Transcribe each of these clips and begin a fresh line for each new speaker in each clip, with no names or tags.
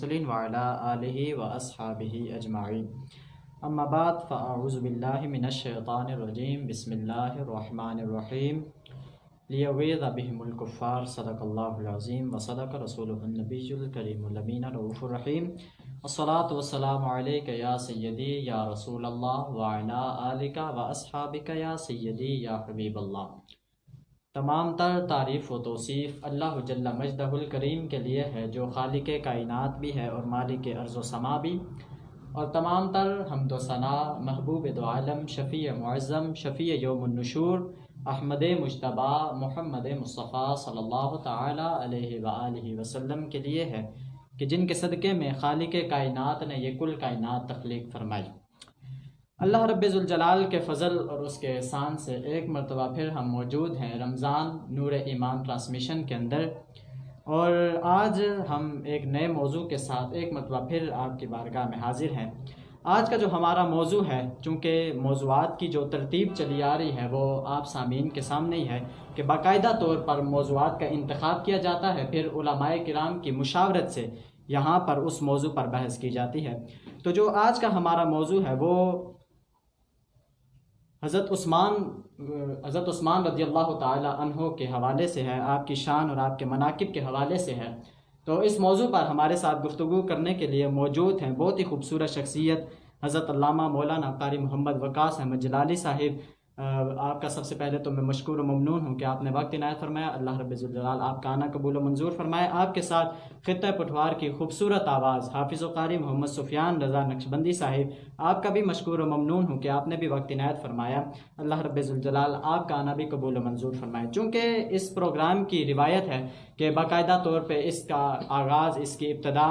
المرسلين وعلى آله وأصحابه أجمعين أما بعد فأعوذ بالله من الشيطان الرجيم بسم الله الرحمن الرحيم ليغيظ بهم الكفار صدق الله العظيم وصدق رسوله النبي الكريم الأمين الرؤوف الرحيم الصلاة والسلام عليك يا سيدي يا رسول الله وعلى آلك وأصحابك يا سيدي يا حبيب الله۔ تمام تر تعریف و توصیف اللہ جل مجدہ الکریم کے لیے ہے جو خالق کائنات بھی ہے اور مالک ارض و سما بھی، اور تمام تر حمد و ثنا محبوب دو عالم شفیع معظم شفیع یوم النشور احمد مجتبیٰ محمد مصطفیٰ صلی اللہ تعالی علیہ وآلہ وسلم کے لیے ہے کہ جن کے صدقے میں خالق کائنات نے یہ کل کائنات تخلیق فرمائی۔ اللہ رب ذوالجلال کے فضل اور اس کے احسان سے ایک مرتبہ پھر ہم موجود ہیں رمضان نور ایمان ٹرانسمیشن کے اندر، اور آج ہم ایک نئے موضوع کے ساتھ ایک مرتبہ پھر آپ کی بارگاہ میں حاضر ہیں۔ آج کا جو ہمارا موضوع ہے، چونکہ موضوعات کی جو ترتیب چلی آ رہی ہے وہ آپ سامعین کے سامنے ہی ہے کہ باقاعدہ طور پر موضوعات کا انتخاب کیا جاتا ہے، پھر علماء کرام کی مشاورت سے یہاں پر اس موضوع پر بحث کی جاتی ہے۔ تو جو آج کا ہمارا موضوع ہے وہ حضرت عثمان رضی اللہ تعالی عنہ کے حوالے سے ہے، آپ کی شان اور آپ کے مناقب کے حوالے سے ہے۔ تو اس موضوع پر ہمارے ساتھ گفتگو کرنے کے لیے موجود ہیں بہت ہی خوبصورت شخصیت حضرت علامہ مولانا قاری محمد وقاص احمد جلالی صاحب۔ آپ کا سب سے پہلے تو میں مشکور و ممنون ہوں کہ آپ نے وقت عنایت فرمایا۔ اللہ رب ذوالجلال آپ کا آنا قبول و منظور فرمائے۔ آپ کے ساتھ خطہ پٹھوار کی خوبصورت آواز حافظ و قاری محمد سفیان رضا نقشبندی صاحب، آپ کا بھی مشکور و ممنون ہوں کہ آپ نے بھی وقت عنایت فرمایا۔ اللہ رب ذوالجلال آپ کا آنا بھی قبول و منظور فرمائے۔ چونکہ اس پروگرام کی روایت ہے کہ باقاعدہ طور پہ اس کا آغاز، اس کی ابتدا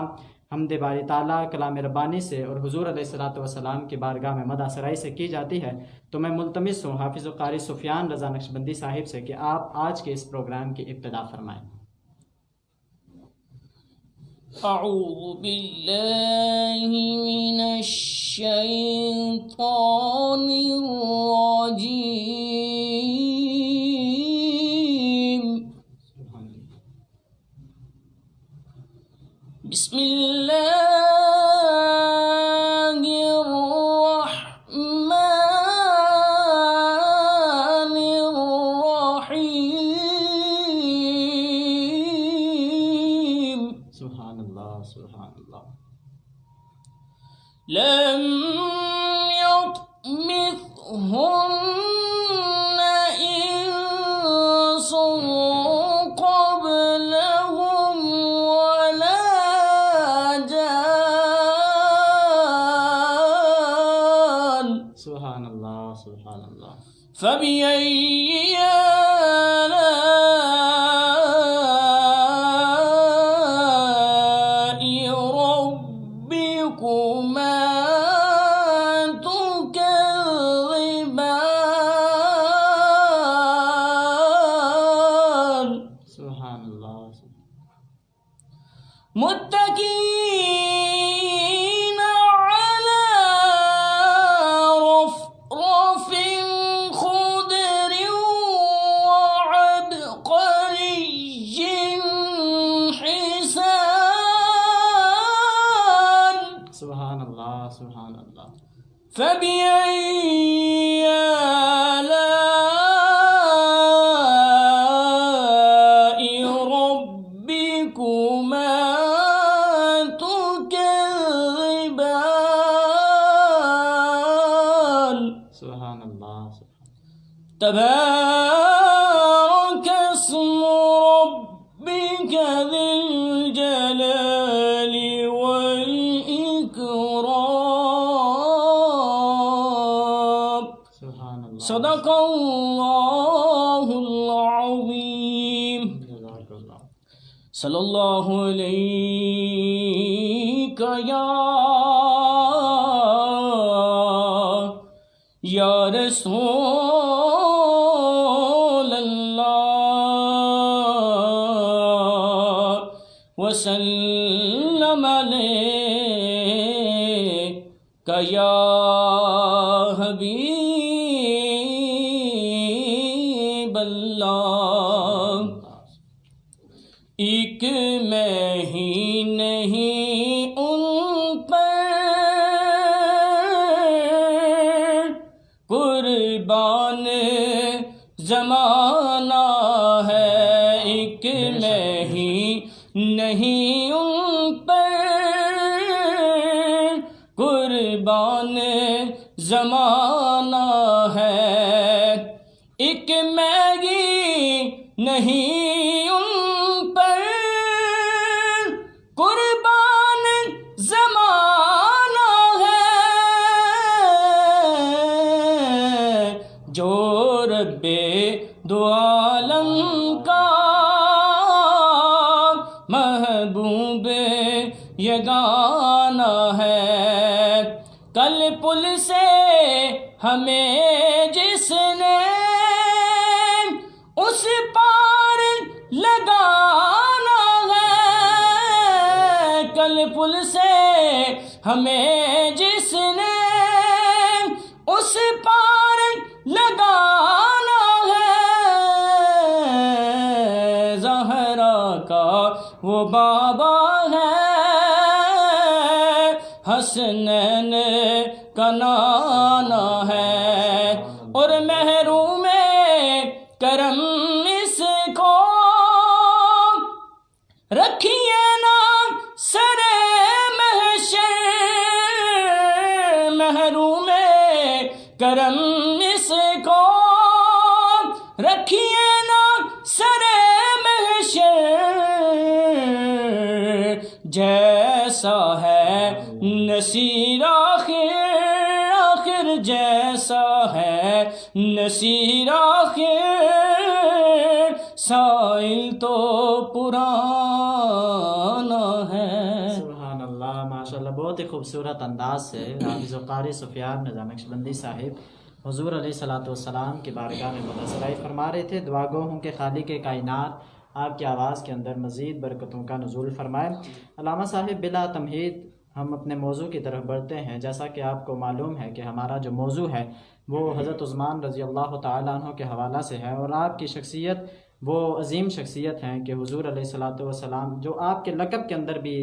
حمد باری تعالیٰ کلام ربانی سے اور حضور علیہ الصلوۃ والسلام کی بارگاہ میں مدح سرائی سے کی جاتی ہے۔ تو میں ملتمس ہوں حافظ و قاری سفیان رضا نقشبندی صاحب سے کہ آپ آج کے اس پروگرام کی ابتدا فرمائیں۔
اعوذ باللہ من الشیطان الرجیم، بسم اللہ الرحمن الرحیم۔
سبحان اللہ سبحان اللہ۔
لم يطمثهن إنس قبلهم ولا جان۔
سبحان اللہ سبحان اللہ۔
فبأي آلاء ربكما تكذبان؟
سبحان اللہ۔
متكئين على رفرف خضر وعبقري حسان۔
سبحان اللہ سبحان اللہ۔
فبأي آلاء ربكما تكذبان؟
سبحان اللہ۔
تبارك اسم ربك ذي الجلال والإكرام۔
سبحان اللہ۔
صدق اللہ العظیم۔
جزاک اللہ۔
صلی اللہ علیہ یا رسول اللہ وسلم علیک یا حبیب اللہ۔ ایک میں ہی نہیں ایک میں ہی نہیں ان پر قربان زمانہ ہے، ایک میں ہی نہیں ان پر قربان زمانہ ہے، جو رب دو عالم کا محبوب یگانہ ہے، کل پل سے ہمیں جس نے اس پار لگانا ہے، کل پل سے ہمیں جس نے اس پار لگانا ہے، زہرا کا وہ بابا ہے، حسنین کا نانا ہے، اور محروم کرم اس کو رکھیے نا سر محشر، محروم کرم اس کو رکھیے نا سر محشر، جیسا ہے نصیر آخر جیسا ہے نصیر آخر، سائل تو پرانا ہے۔
سبحان اللہ، ماشاءاللہ، بہت ہی خوبصورت انداز سے حافظ و قاری سفیان رضا نقشبندی صاحب حضور علیہ السلام کی بارگاہ میں متصلائی فرما رہے تھے۔ دعا گو ہوں کہ خالق کائنات آپ کی آواز کے اندر مزید برکتوں کا نزول فرمائے۔ علامہ صاحب، بلا تمہید ہم اپنے موضوع کی طرف بڑھتے ہیں۔ جیسا کہ آپ کو معلوم ہے کہ ہمارا جو موضوع ہے وہ حضرت عثمان رضی اللہ تعالیٰ عنہ کے حوالہ سے ہے، اور آپ کی شخصیت وہ عظیم شخصیت ہیں کہ حضور علیہ السلام جو آپ کے لقب کے اندر بھی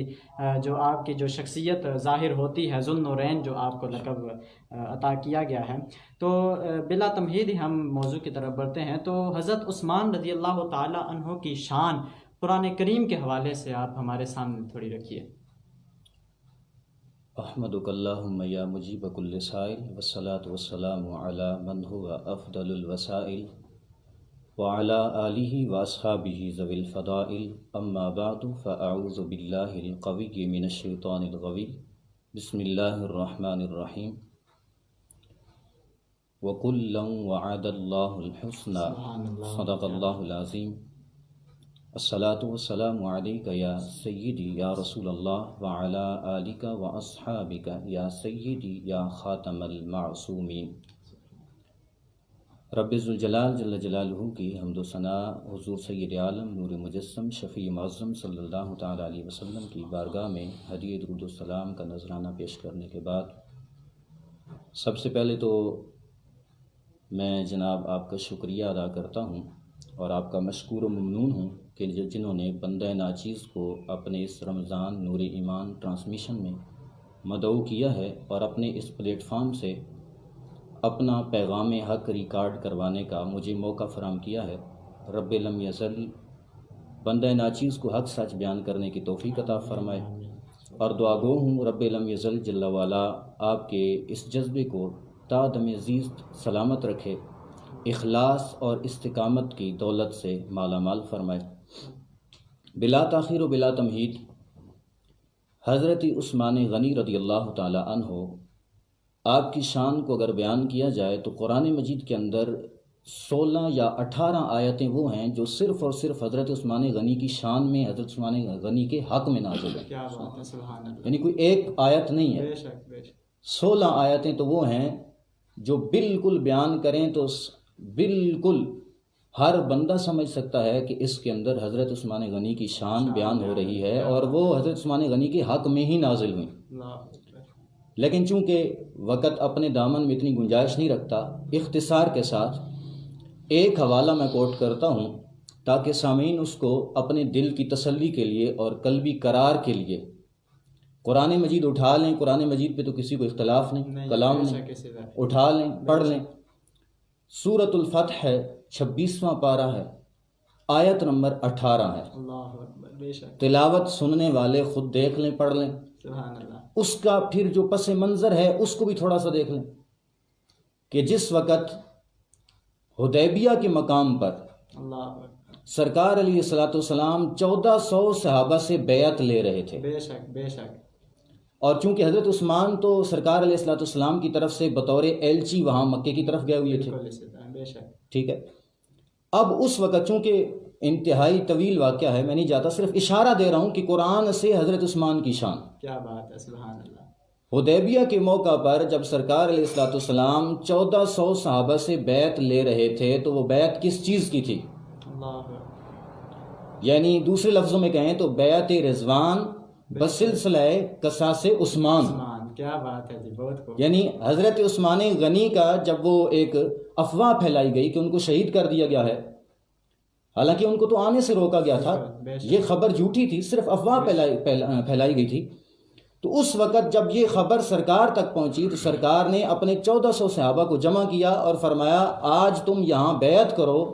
جو آپ کی جو شخصیت ظاہر ہوتی ہے، ذو النورین جو آپ کو لقب عطا کیا گیا ہے، تو بلا تمہید ہی ہم موضوع کی طرف بڑھتے ہیں۔ تو حضرت عثمان رضی اللہ تعالیٰ عنہ کی شان قرآن کریم کے حوالے سے آپ ہمارے سامنے تھوڑی رکھیے۔
احمدک اللہم یا مجیب کل سائل، والصلاة والسلام علی من هو افضل الوسائل، وعلى آلہ واصحابہ ذوی الفضائل، اما بعد فاعوذ باللہ القوی من الشیطان الغوی، بسم اللہ الرحمن الرحیم، وَكُلًّا وَعَدَ اللَّهُ الْحُسْنَى صدق اللہ العظیم۔ الصلاۃ والسلام علیک یا سیدی یا رسول اللہ، وعلی آلک واصحابک یا سیدی یا خاتم المعصومین۔ رب ذوالجلال جل جلالہ کی حمد و ثنا حضور سید عالم نور مجسم شفیع معظم صلی اللہ تعالیٰ علیہ وسلم کی بارگاہ میں ہدیہ درود السلام کا نذرانہ پیش کرنے کے بعد، سب سے پہلے تو میں جناب آپ کا شکریہ ادا کرتا ہوں اور آپ کا مشکور و ممنون ہوں کہ جنہوں نے بندہ ناچیز کو اپنے اس رمضان نور ایمان ٹرانسمیشن میں مدعو کیا ہے اور اپنے اس پلیٹ فارم سے اپنا پیغام حق ریکارڈ کروانے کا مجھے موقع فراہم کیا ہے۔ رب لم یزل بندہ ناچیز کو حق سچ بیان کرنے کی توفیق عطا فرمائے، اور دعا گو ہوں رب لم یزل جل والا آپ کے اس جذبے کو تا دم عزیز سلامت رکھے، اخلاص اور استقامت کی دولت سے مالا مال فرمائے۔ بلا تاخیر و بلا تمہید، حضرت عثمان غنی رضی اللہ تعالی عنہ آپ کی شان کو اگر بیان کیا جائے تو قرآن مجید کے اندر 16 یا 18 آیتیں وہ ہیں جو صرف اور صرف حضرت عثمان غنی کی شان میں، حضرت عثمان غنی کے حق میں نازل ہیں۔
کیا بات ہے، سبحان اللہ،
یعنی کوئی ایک آیت نہیں ہے،
بے شک بے شک۔
16 آیتیں تو وہ ہیں جو بالکل بیان کریں تو بالکل ہر بندہ سمجھ سکتا ہے کہ اس کے اندر حضرت عثمان غنی کی شان بیان ہو رہی ہے، اور وہ حضرت عثمان غنی کے حق میں ہی نازل ہوئیں۔ لیکن چونکہ وقت اپنے دامن میں اتنی گنجائش نہیں رکھتا، اختصار کے ساتھ ایک حوالہ میں کوٹ کرتا ہوں تاکہ سامعین اس کو اپنے دل کی تسلی کے لیے اور قلبی قرار کے لیے قرآن مجید اٹھا لیں۔ قرآن مجید پہ تو کسی کو اختلاف نہیں، کلام نہیں، اٹھا لیں، پڑھ لیں۔ سورۃ الفتح ہے، 26واں پارہ ہے، آیت نمبر 18 ہے.
اللہ اکبر. بے شک.
تلاوت سننے والے خود دیکھ لیں، پڑھ لیں.
سبحان اللہ.
اس کا پھر جو پس منظر ہے اس کو بھی تھوڑا سا دیکھ لیں کہ جس وقت حدیبیہ کے مقام پر
اللہ اکبر.
سرکار علیہ الصلوۃ والسلام 1400 صحابہ سے بیعت لے رہے تھے.
بے شک. بے شک.
اور چونکہ حضرت عثمان تو سرکار علیہ الصلوۃ والسلام کی طرف سے بطور ایلچی وہاں مکے کی طرف گئے ہوئے تھے.
بے شک.
ٹھیک ہے. اب اس وقت چونکہ انتہائی طویل واقعہ ہے، میں نہیں جاتا، صرف اشارہ دے رہا ہوں کہ قرآن سے حضرت عثمان کی شان.
کیا بات ہے. سبحان اللہ.
حدیبیہ کے موقع پر جب سرکار علیہ الصلوۃ والسلام 1400 صحابہ سے بیعت لے رہے تھے تو وہ بیعت کس چیز کی تھی؟
اللہ.
یعنی دوسرے لفظوں میں کہیں تو بیعت رضوان بسلسلہ قصاص عثمان.
کیا بات ہے جی. بہت خوب.
یعنی حضرت عثمان غنی کا جب وہ ایک افواہ پھیلائی گئی کہ ان کو شہید کر دیا گیا ہے، حالانکہ ان کو تو آنے سے روکا گیا تھا، یہ خبر جھوٹی تھی، صرف افواہ پھیلائی گئی تھی. تو اس وقت جب یہ خبر سرکار تک پہنچی تو سرکار نے اپنے 1400 صحابہ کو جمع کیا اور فرمایا آج تم یہاں بیعت کرو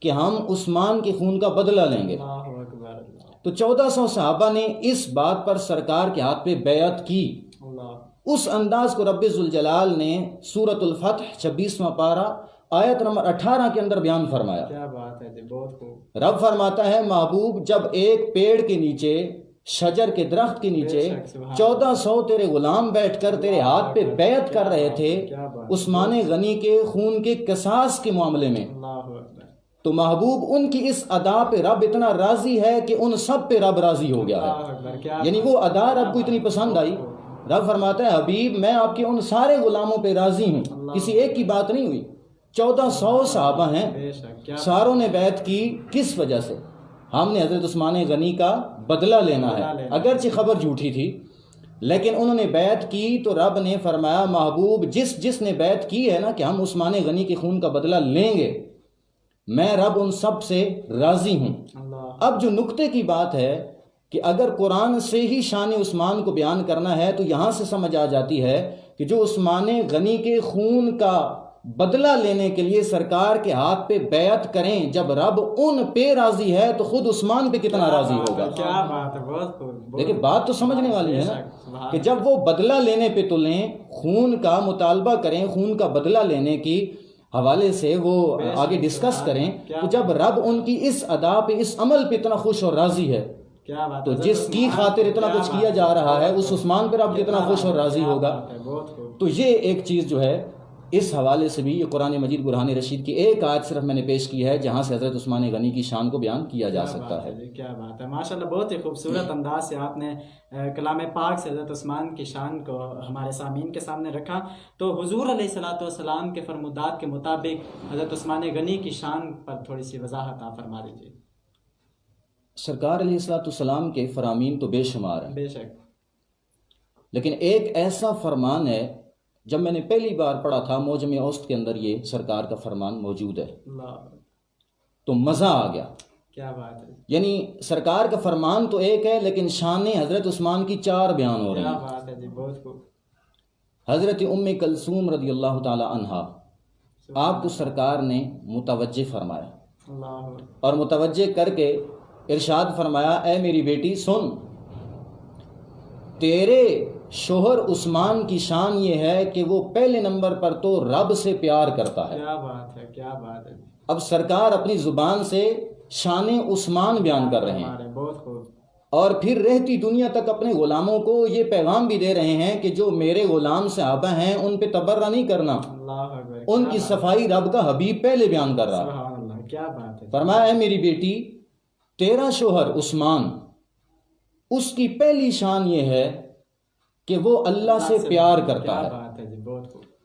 کہ ہم عثمان کے خون کا بدلہ لیں گے.
اللہ اکبر.
تو 1400 صحابہ نے اس بات پر سرکار کے ہاتھ پہ بیعت کی. اس انداز کو رب ذوالجلال نے سورۃ الفتح 26واں پارہ آیت نمبر 18 کے اندر بیان فرمایا.
کیا بات ہے جی. بہت خوب.
رب فرماتا ہے محبوب جب ایک پیڑ کے نیچے، شجر کے درخت کے نیچے 1400 تیرے غلام بیٹھ کر تیرے ہاتھ پہ بیعت کر رہے تھے عثمان غنی کے خون کے قصاص کے معاملے میں، تو محبوب ان کی اس ادا پہ رب اتنا راضی ہے کہ ان سب پہ رب راضی ہو گیا ہے. یعنی وہ ادا رب کو اتنی پسند آئی. رب فرماتا ہے حبیب میں آپ کے ان سارے غلاموں پہ راضی ہوں، کسی ایک کی بات نہیں ہوئی. 1400 صحابہ ہیں، ساروں نے بیعت کی. کس وجہ سے؟ ہم نے حضرت عثمان غنی کا بدلہ لینا ہے. اگرچہ خبر جھوٹی تھی لیکن انہوں نے بیعت کی تو رب نے فرمایا محبوب جس نے بیعت کی ہے نا کہ ہم عثمان غنی کے خون کا بدلہ لیں گے، میں رب ان سب سے راضی ہوں. اب جو نقطے کی بات ہے کہ اگر قرآن سے ہی شان عثمان کو بیان کرنا ہے تو یہاں سے سمجھ آ جاتی ہے کہ جو عثمان غنی کے خون کا بدلہ لینے کے لیے سرکار کے ہاتھ پہ بیعت کریں، جب رب ان پہ راضی ہے تو خود عثمان پہ کتنا راضی ہوگا.
کیا بات ہے. بہت خوب.
دیکھیں بات تو سمجھنے والی ہے نا کہ جب وہ بدلہ لینے پہ تلیں، خون کا مطالبہ کریں، خون کا بدلہ لینے کی حوالے سے وہ آگے ڈسکس کریں، تو جب رب ان کی اس ادا پہ، اس عمل پہ اتنا خوش اور راضی ہے تو جس کی خاطر اتنا کچھ کیا جا رہا ہے اس عثمان پہ رب کتنا خوش اور راضی ہوگا. تو یہ ایک چیز جو ہے اس حوالے سے بھی یہ قرآن مجید برہان رشید کی ایک آیت صرف میں نے پیش کی ہے جہاں سے حضرت عثمان غنی کی شان کو بیان کیا جا سکتا ہے.
کیا بات ہے. ماشاءاللہ بہت ہی خوبصورت انداز سے آپ نے کلام پاک سے حضرت عثمان کی شان کو ہمارے سامعین کے سامنے رکھا. تو حضور علیہ الصلوۃ والسلام کے فرمودات کے مطابق حضرت عثمان غنی کی شان پر تھوڑی سی وضاحت آپ فرما دیجیے.
سرکار علیہ الصلوۃ والسلام کے فرامین تو بے شمار ہیں،
بے شک،
لیکن ایک ایسا فرمان ہے جب میں نے پہلی بار پڑھا تھا موجم اوسط کے اندر یہ سرکار کا فرمان موجود ہے تو مزہ آ گیا.
کیا بات ہے.
یعنی سرکار کا فرمان تو ایک ہے لیکن شان حضرت عثمان کی 4 بیان ہو رہے ہیں.
کیا بات ہے جی. بہت خوب.
حضرت ام کلثوم رضی اللہ تعالی عنہا آپ کو سرکار نے متوجہ فرمایا اور متوجہ کر کے ارشاد فرمایا اے میری بیٹی سن، تیرے شوہر عثمان کی شان یہ ہے کہ وہ پہلے نمبر پر تو رب سے پیار کرتا ہے.
کیا بات ہے. کیا بات ہے.
اب سرکار اپنی زبان سے شان عثمان بیان کر رہے ہیں
بہت خوب.
اور پھر رہتی دنیا تک اپنے غلاموں کو یہ پیغام بھی دے رہے ہیں کہ جو میرے غلام صحابہ ہیں ان پہ تبرہ نہیں کرنا، ان کی صفائی رب کا حبیب پہلے بیان کر رہا ہے.
کیا بات ہے.
فرمایا اے میری بیٹی تیرا شوہر عثمان، اس کی پہلی شان یہ ہے کہ وہ اللہ سے پیار کرتا ہے.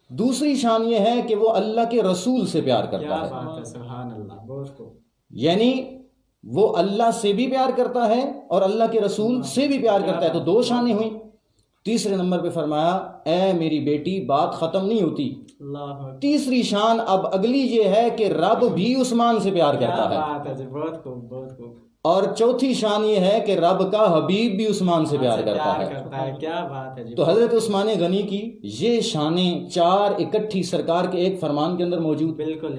دوسری شان یہ ہے کہ وہ اللہ کے رسول سے پیار کرتا ہے.
سبحان اللہ. بہت خوب.
یعنی وہ اللہ سے بھی پیار کرتا ہے اور اللہ کے رسول سے بھی پیار کرتا ہے. تو 2 شانیں ہوئیں. تیسرے نمبر پہ فرمایا اے میری بیٹی بات ختم نہیں ہوتی. تیسری شان اب اگلی یہ ہے کہ رب بھی عثمان سے پیار کرتا ہے.
بہت خوب. بہت خوب.
اور چوتھی شان یہ ہے کہ رب کا حبیب بھی عثمان سے پیار کرتا ہے.
کیا بات ہے.
تو حضرت عثمان غنی کی یہ شانیں 4 اکٹھی سرکار کے ایک فرمان کے اندر موجود.
بالکل.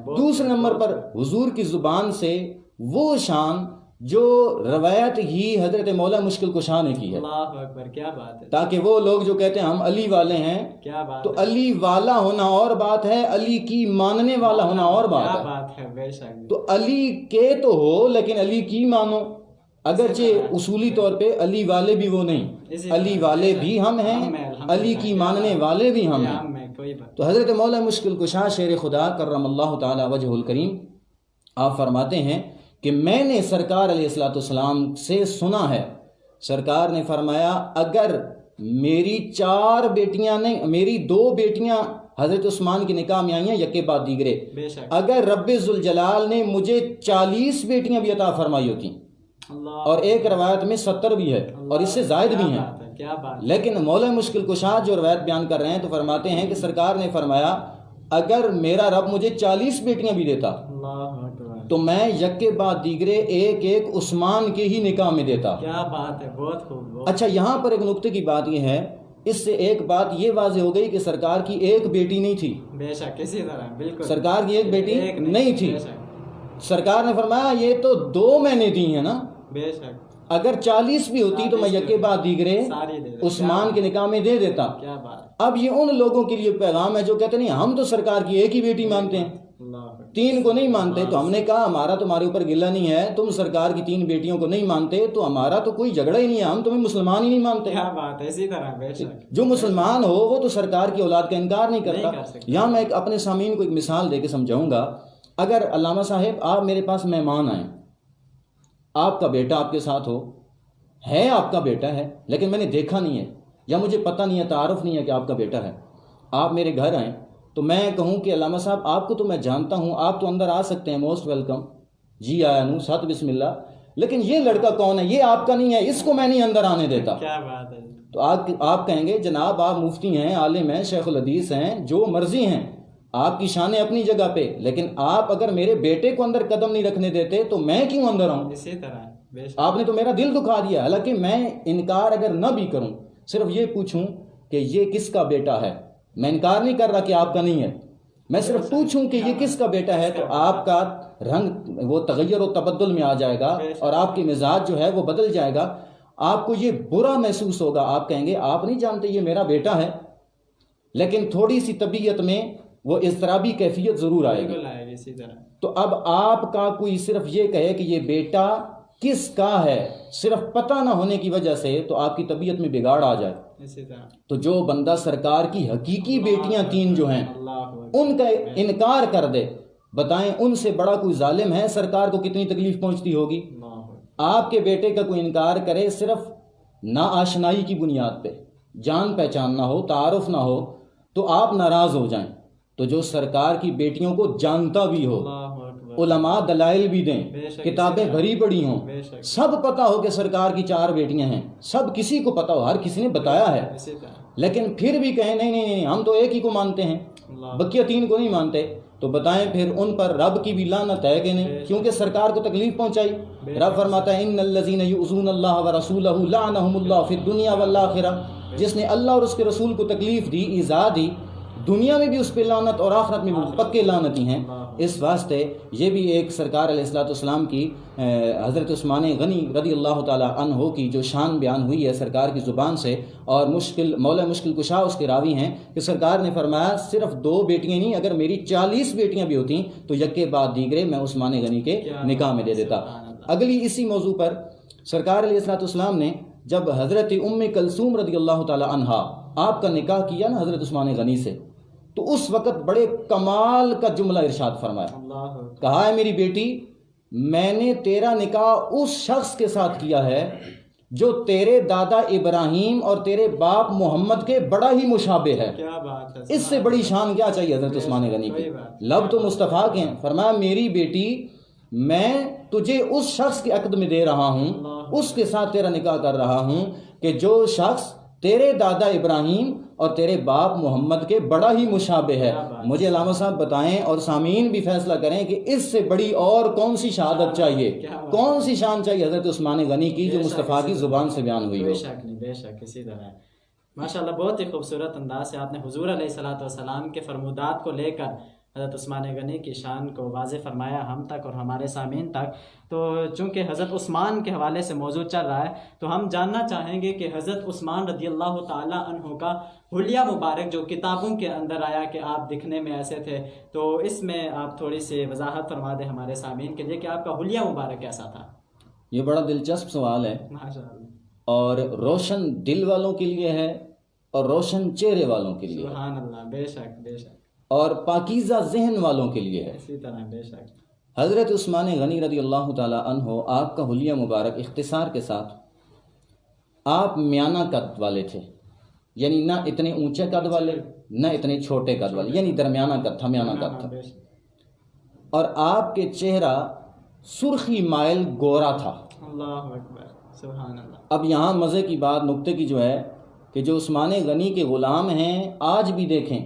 دوسرے نمبر پر حضور کی زبان سے وہ شان جو روایت ہی حضرت مولا مشکل کشا نے کی ہے.
اللہ اکبر، کیا بات ہے،
تاکہ وہ لوگ جو کہتے ہیں ہم علی والے ہیں،
کیا بات
تو
ہے،
علی والا ہونا اور بات ہے، علی کی ماننے والا ہونا اور بات
کیا
ہے.
بات ہے، بے شک،
تو علی کے تو ہو لیکن علی کی مانو. اگرچہ اصولی طور پہ علی والے بھی وہ نہیں، علی والے بھی ہم ہیں، علی کی ماننے والے بھی ہم ہیں.
کوئی بات،
تو حضرت مولا مشکل کشا شیر خدا کرم اللہ تعالی وجہ الکریم آپ فرماتے ہیں کہ میں نے سرکار علیہ الصلوۃ والسلام سے سنا ہے، سرکار نے فرمایا اگر میری 4 بیٹیاں نہیں، میری 2 بیٹیاں حضرت عثمان کی نکاح میں آئی ہیں یکے بعد دیگرے،
بے شک،
اگر رب ذوالجلال نے مجھے 40 بیٹیاں بھی عطا فرمائی ہوتی،
اللہ،
اور ایک روایت میں 70 بھی ہے اور اس سے زائد بھی ہیں،
کیا بات،
لیکن مولا مشکل کشا جو روایت بیان کر رہے ہیں تو فرماتے ہیں کہ سرکار نے فرمایا اگر میرا رب مجھے 40 بیٹیاں بھی دیتا
اللہ اکبر،
تو میں یکے بعد دیگرے ایک ایک عثمان کے ہی نکاح میں دیتا.
کیا بات ہے، بہت خوب، بہت،
اچھا، یہاں پر ایک نقطے کی بات یہ ہے، اس سے ایک بات یہ واضح ہو گئی کہ سرکار کی ایک بیٹی نہیں تھی،
بے شک، کسی طرح، بالکل،
سرکار کی ایک بیٹی
ایک
نہیں تھی.
بے شک،
سرکار نے فرمایا یہ تو 2 میں نے دی ہیں نا،
بے شک،
اگر 40 بھی ہوتی تو میں یکے بعد دیگرے
ساری دے دے،
عثمان کے نکاح میں دے دیتا.
کیا بات،
اب یہ ان لوگوں کے لیے پیغام ہے جو کہتے نہیں ہم تو سرکار کی ایک ہی بیٹی مانتے ہیں،
اللہ اکبر،
3 کو نہیں مانتے. تو ہم نے کہا ہمارا تمہارے اوپر گلہ نہیں ہے، تم سرکار کی 3 بیٹیوں کو نہیں مانتے تو ہمارا تو کوئی جھگڑا ہی نہیں ہے، ہم تمہیں مسلمان ہی نہیں مانتے.
کیا بات ہے، اسی طرح، بے شک،
جو مسلمان ہو وہ تو سرکار کی اولاد کا انکار نہیں کرتا.
نہیں کر سکتا.
یہاں میں ایک اپنے سامعین کو ایک مثال دے کے سمجھاؤں گا. اگر علامہ صاحب آپ میرے پاس مہمان آئیں، آپ کا بیٹا آپ کے ساتھ ہو، ہے آپ کا بیٹا ہے لیکن میں نے دیکھا نہیں ہے یا مجھے پتہ نہیں ہے، تعارف نہیں ہے کہ آپ کا بیٹا ہے، آپ میرے گھر آئیں تو میں کہوں کہ علامہ صاحب آپ کو تو میں جانتا ہوں، آپ تو اندر آ سکتے ہیں، موسٹ ویلکم، جی آیا نو، سات بسم اللہ، لیکن یہ لڑکا کون ہے، یہ آپ کا نہیں ہے، اس کو میں نہیں اندر آنے دیتا.
کیا بات ہے،
تو آپ کہیں گے جناب آپ مفتی ہیں، عالم ہیں، شیخ الحدیث ہیں، جو مرضی ہیں، آپ کی شان اپنی جگہ پہ، لیکن آپ اگر میرے بیٹے کو اندر قدم نہیں رکھنے دیتے تو میں کیوں اندر آؤں؟
اسی طرح، بے شک،
آپ نے تو میرا دل دکھا دیا. حالانکہ میں انکار اگر نہ بھی کروں، صرف یہ پوچھوں کہ یہ کس کا بیٹا ہے، میں انکار نہیں کر رہا کہ آپ کا نہیں ہے، میں صرف پوچھوں کہ یہ کس کا بیٹا ہے، تو آپ کا رنگ وہ تغیر و تبدل میں آ جائے گا اور آپ کی مزاج جو ہے وہ بدل جائے گا. آپ کو یہ برا محسوس ہوگا، آپ کہیں گے آپ نہیں جانتے یہ میرا بیٹا ہے، لیکن تھوڑی سی طبیعت میں وہ اضطرابی کیفیت ضرور آئے گی.
بالکل آئے گی، اسی طرح،
تو اب آپ کا کوئی صرف یہ کہے کہ یہ بیٹا کس کا ہے، صرف پتہ نہ ہونے کی وجہ سے تو آپ کی طبیعت میں بگاڑ آ جائے.
اسی طرح،
تو جو بندہ سرکار کی حقیقی بیٹیاں 3 جو ہیں
اللہ اکبر،
ان کا انکار کر دے، بتائیں ان سے بڑا کوئی ظالم ہے؟ سرکار کو کتنی تکلیف پہنچتی ہوگی.
اللہ اکبر،
آپ کے بیٹے کا کوئی انکار کرے صرف نا آشنائی کی بنیاد پہ، جان پہچان نہ ہو، تعارف نہ ہو، تو آپ ناراض ہو جائیں. تو جو سرکار کی بیٹیوں کو جانتا بھی ہو،
اللہ اکبر،
علماء دلائل بھی دیں،
بے شک،
کتابیں بھری پڑی ہوں،
بے شک،
سب پتہ ہو کہ سرکار کی 4 بیٹیاں ہیں، سب کسی کو پتہ ہو، ہر کسی نے بتایا ہے،
اسی طرح،
لیکن پھر بھی کہیں نہیں نہیں نہیں ہم تو ایک ہی کو مانتے ہیں،
اللہ،
بقیہ 3 کو نہیں مانتے. تو بتائیں پھر ان پر رب کی بھی لعنت ہے کہ نہیں، کیونکہ سرکار کو تکلیف پہنچائی. رب فرماتا ہے ان الذین یؤذون اللہ ورسولہ لعنہم اللہ فی الدنیا والآخرہ، جس نے اللہ اور اس کے رسول کو تکلیف دی، ایذا دی، دنیا میں بھی اس پہ لعنت اور آخرت میں بھی پکے لعنتی ہیں. اس واسطے یہ بھی ایک سرکار علیہ الصلوۃ والسلام کی حضرت عثمان غنی رضی اللہ تعالی عنہ کی جو شان بیان ہوئی ہے سرکار کی زبان سے، اور مولا مشکل کشا اس کے راوی ہیں کہ سرکار نے فرمایا صرف 2 بیٹیاں نہیں، اگر میری 40 بیٹیاں بھی ہوتیں تو یکے بعد دیگرے میں عثمان غنی کے نکاح میں دے دیتا. اگلی اسی موضوع پر سرکار علیہ الصلوۃ والسلام نے جب حضرت ام کلثوم رضی اللہ تعالی عنہا آپ کا نکاح کیا نا حضرت عثمان غنی سے، تو اس وقت بڑے کمال کا جملہ ارشاد فرمایا،
اللہ،
کہا ہے میری بیٹی میں نے تیرا نکاح اس شخص کے ساتھ کیا ہے جو تیرے دادا ابراہیم اور تیرے باپ محمد کے بڑا ہی مشابہ ہے.
کیا بات ہے،
اس سے بڑی شان کیا چاہیے حضرت عثمان غنی کی؟ لب تو مصطفیٰ کے ہیں. فرمایا میری بیٹی میں تجھے اس شخص کے عقد میں دے رہا ہوں، اس کے ساتھ تیرا نکاح کر رہا ہوں کہ جو شخص تیرے دادا ابراہیم اور تیرے باپ محمد کے بڑا ہی مشابہ ہے. مجھے علامہ صاحب بتائیں اور سامعین بھی فیصلہ کریں کہ اس سے بڑی اور کون سی شہادت چاہیے، کون سی شان چاہیے حضرت عثمان غنی کی جو مصطفیٰ کی زبان سے بیان ہوئی ہو.
بے شک نہیں، بے شک، اسی طرح. ماشاءاللہ بہت ہی خوبصورت انداز سے آپ نے حضور علیہ الصلوۃ والسلام کے فرمودات کو لے کر حضرت عثمان غنی کی شان کو واضح فرمایا ہم تک اور ہمارے سامعین تک. تو چونکہ حضرت عثمان کے حوالے سے موضوع چل رہا ہے تو ہم جاننا چاہیں گے کہ حضرت عثمان رضی اللہ تعالیٰ عنہ کا حلیہ مبارک جو کتابوں کے اندر آیا کہ آپ دکھنے میں ایسے تھے، تو اس میں آپ تھوڑی سی وضاحت فرما دیں ہمارے سامعین کے لیے کہ آپ کا حلیہ مبارک کیسا تھا.
یہ بڑا دلچسپ سوال ہے
ماشاء اللہ.
اور روشن دل والوں کے لیے ہے اور روشن چہرے والوں کے لیے،
سبحان اللہ. بے شک بے شک.
اور پاکیزہ ذہن والوں کے لیے ہے.
اسی طرح بے شک.
حضرت عثمان غنی رضی اللہ تعالی عنہ آپ کا حلیہ مبارک اختصار کے ساتھ، آپ میانہ قد والے تھے، یعنی نہ اتنے اونچے قد والے نہ اتنے چھوٹے قد والے، یعنی درمیانہ قد تھا، میانہ قد تھا.
بے شک.
اور آپ کے چہرہ سرخی مائل گورا تھا.
اللہ اکبر. سبحان اللہ.
اب یہاں مزے کی بات، نکتے کی جو ہے کہ جو عثمان غنی کے غلام ہیں آج بھی دیکھیں،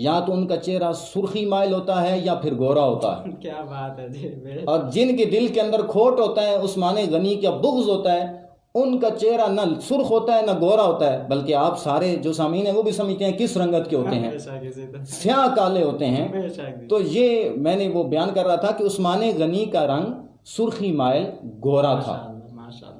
یا تو ان کا چہرہ سرخی مائل ہوتا ہے یا پھر گورا ہوتا ہے.
کیا بات ہے جی.
اور جن کے دل کے اندر کھوٹ ہوتا ہے، عثمان غنی کا بغض ہوتا ہے، ان کا چہرہ نہ سرخ ہوتا ہے نہ گورا ہوتا ہے، بلکہ آپ سارے جو سامعین ہیں وہ بھی سمجھتے ہیں کس رنگت کے ہوتے ہیں، سیاہ کالے ہوتے ہیں. تو یہ میں نے وہ بیان کر رہا تھا کہ عثمان غنی کا رنگ سرخی مائل گورا تھا.